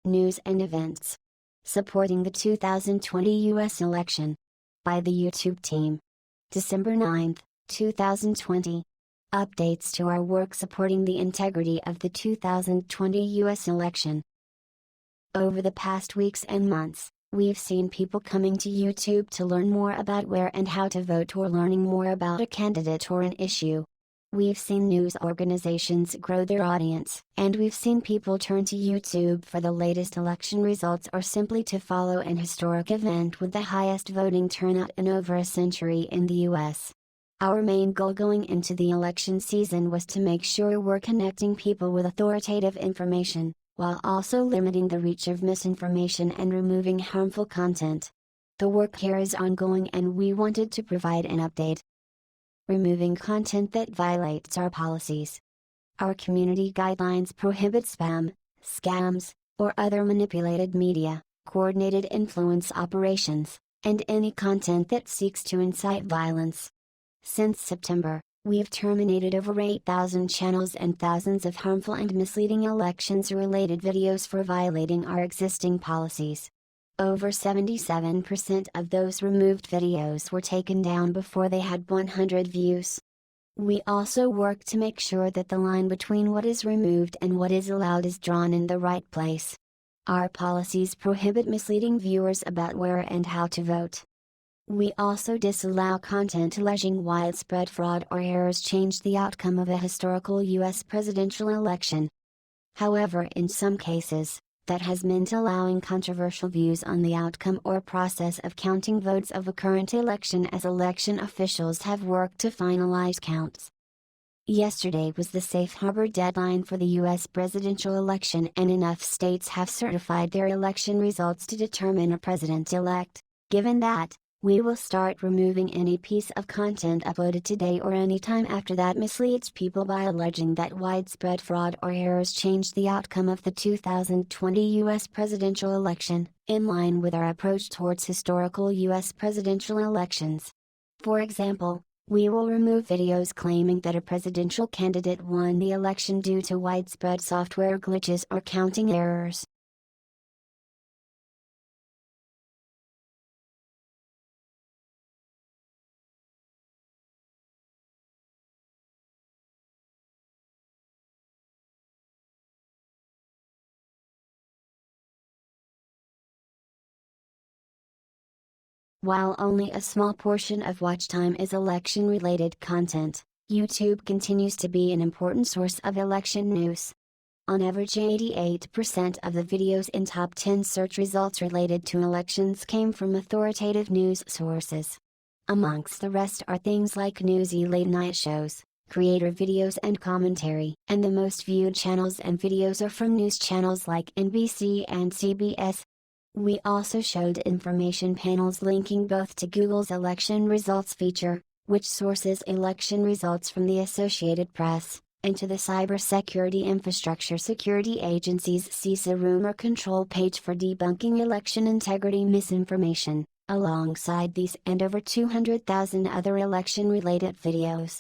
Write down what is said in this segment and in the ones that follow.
News and Events. Supporting the 2020 U.S. election. By the YouTube team. December 9, 2020. Updates to our work supporting the integrity of the 2020 U.S. election. Over the past weeks and months, we've seen people coming to YouTube to learn more about where and how to vote or learning more about a candidate or an issue. We've seen news organizations grow their audience, and we've seen people turn to YouTube for the latest election results or simply to follow an historic event with the highest voting turnout in over a century in the US. Our main goal going into the election season was to make sure we're connecting people with authoritative information, while also limiting the reach of misinformation and removing harmful content. The work here is ongoing and we wanted to provide an update. Removing content that violates our policies. Our community guidelines prohibit spam, scams, or other manipulated media, coordinated influence operations, and any content that seeks to incite violence. Since September, we've terminated over 8,000 channels and thousands of harmful and misleading elections-related videos for violating our existing policies. Over 77% of those removed videos were taken down before they had 100 views. We also work to make sure that the line between what is removed and what is allowed is drawn in the right place. Our policies prohibit misleading viewers about where and how to vote. We also disallow content alleging widespread fraud or errors change the outcome of a historical U.S. presidential election. However, in some cases, that has meant allowing controversial views on the outcome or process of counting votes of a current election as election officials have worked to finalize counts. Yesterday was the safe harbor deadline for the U.S. presidential election and enough states have certified their election results to determine a president-elect. Given that, we will start removing any piece of content uploaded today or any time after that misleads people by alleging that widespread fraud or errors changed the outcome of the 2020 U.S. presidential election, in line with our approach towards historical U.S. presidential elections. For example, we will remove videos claiming that a presidential candidate won the election due to widespread software glitches or counting errors. While only a small portion of watch time is election-related content, YouTube continues to be an important source of election news. On average, 88% of the videos in top 10 search results related to elections came from authoritative news sources. Amongst the rest are things like newsy late-night shows, creator videos and commentary, and the most viewed channels and videos are from news channels like NBC and CBS. We also showed information panels linking both to Google's election results feature, which sources election results from the Associated Press, and to the Cybersecurity Infrastructure Security Agency's CISA rumor control page for debunking election integrity misinformation, alongside these and over 200,000 other election-related videos.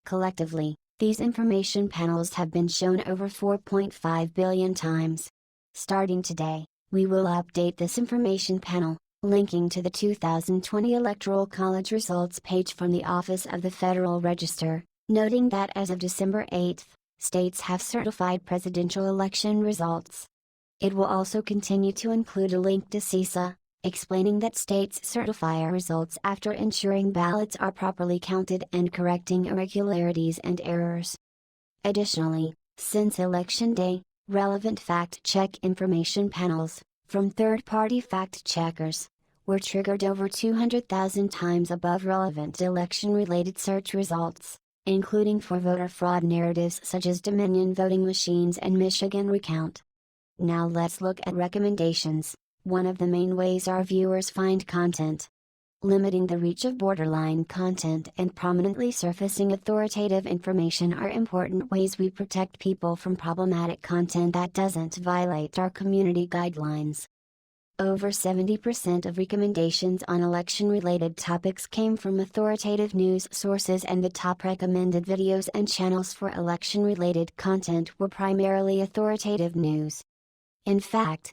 Collectively, these information panels have been shown over 4.5 billion times. Starting today, we will update this information panel, linking to the 2020 Electoral College results page from the Office of the Federal Register, noting that as of December 8, states have certified presidential election results. It will also continue to include a link to CISA, explaining that states certify our results after ensuring ballots are properly counted and correcting irregularities and errors. Additionally, since Election Day, relevant fact-check information panels, from third-party fact-checkers, were triggered over 200,000 times above relevant election-related search results, including for voter fraud narratives such as Dominion voting machines and Michigan recount. Now let's look at recommendations, one of the main ways our viewers find content. Limiting the reach of borderline content and prominently surfacing authoritative information are important ways we protect people from problematic content that doesn't violate our community guidelines. Over 70% of recommendations on election-related topics came from authoritative news sources, and the top recommended videos and channels for election-related content were primarily authoritative news. In fact,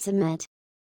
Submit.